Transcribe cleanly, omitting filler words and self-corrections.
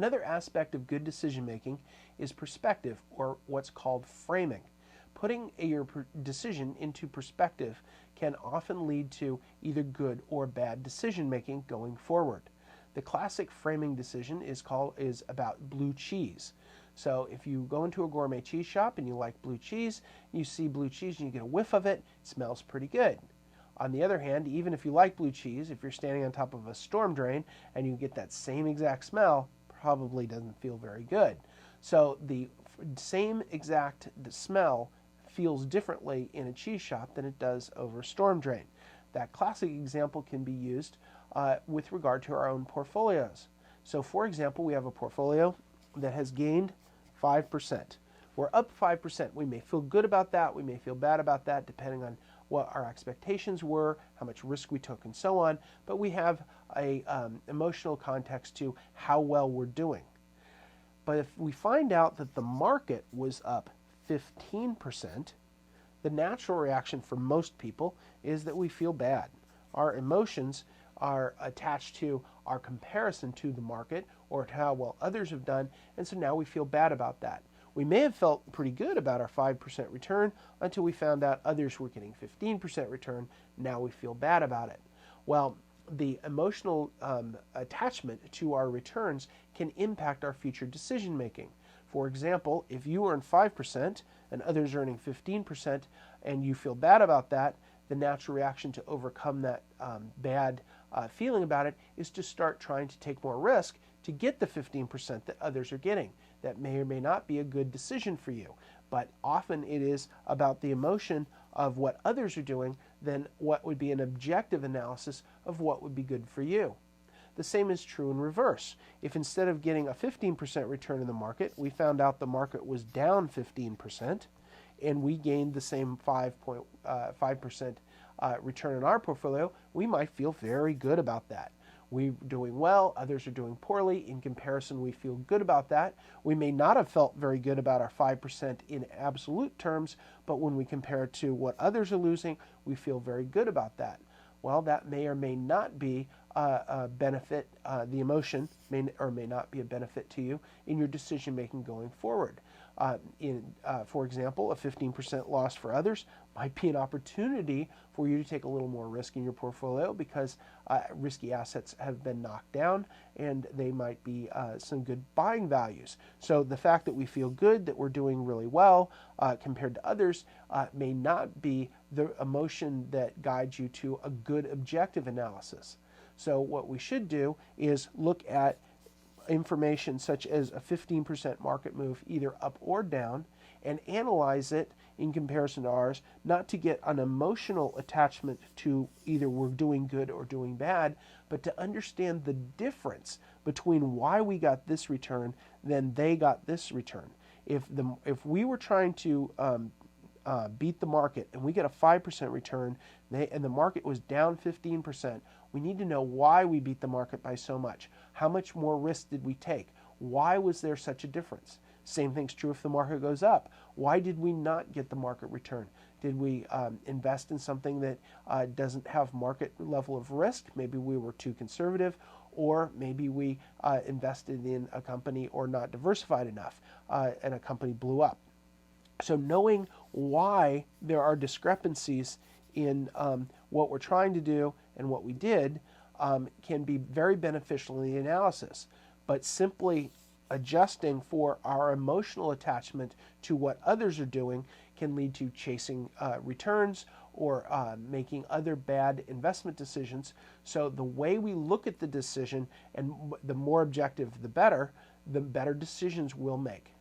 Another aspect of good decision making is perspective, or what's called framing. Putting your decision into perspective can often lead to either good or bad decision making going forward. The classic framing decision is about blue cheese. So if you go into a gourmet cheese shop and you like blue cheese, you see blue cheese and you get a whiff of it, it smells pretty good. On the other hand, even if you like blue cheese, if you're standing on top of a storm drain and you get that same exact smell, probably doesn't feel very good. So the same exact smell feels differently in a cheese shop than it does over a storm drain. That classic example can be used with regard to our own portfolios. So for example, we have a portfolio that has gained 5%. We're up 5%. We may feel good about that. We may feel bad about that, depending on what our expectations were, how much risk we took, and so on. But we have a emotional context to how well we're doing. But if we find out that the market was up 15%, the natural reaction for most people is that we feel bad. Our emotions are attached to our comparison to the market or to how well others have done, and so now we feel bad about that. We may have felt pretty good about our 5% return until we found out others were getting 15% return. Now we feel bad about it. Well, the emotional attachment to our returns can impact our future decision making. For example, if you earn 5% and others earning 15% and you feel bad about that, the natural reaction to overcome that bad feeling about it is to start trying to take more risk to get the 15% that others are getting. That may or may not be a good decision for you, but often it is about the emotion of what others are doing than what would be an objective analysis of what would be good for you. The same is true in reverse. If instead of getting a 15% return in the market, we found out the market was down 15%, and we gained the same 5% return in our portfolio, we might feel very good about that. We're doing well, others are doing poorly. In comparison, we feel good about that. We may not have felt very good about our 5% in absolute terms, but when we compare it to what others are losing, we feel very good about that. Well, that may or may not be a benefit. The emotion may or may not be a benefit to you in your decision making going forward. For example, a 15% loss for others might be an opportunity for you to take a little more risk in your portfolio because risky assets have been knocked down and they might be some good buying values. So the fact that we feel good, that we're doing really well compared to others may not be the emotion that guides you to a good objective analysis. So what we should do is look at information such as a 15% market move either up or down and analyze it in comparison to ours, not to get an emotional attachment to either we're doing good or doing bad, but to understand the difference between why we got this return than they got this return. If we were trying to beat the market and we get a 5% return and the market was down 15%, we need to know why we beat the market by so much. How much more risk did we take? Why was there such a difference? Same thing's true if the market goes up. Why did we not get the market return? Did we invest in something that doesn't have market level of risk? Maybe we were too conservative, or maybe we invested in a company or not diversified enough and a company blew up. So knowing why there are discrepancies in what we're trying to do and what we did can be very beneficial in the analysis. But simply adjusting for our emotional attachment to what others are doing can lead to chasing returns or making other bad investment decisions. So the way we look at the decision, and the more objective, the better decisions we'll make.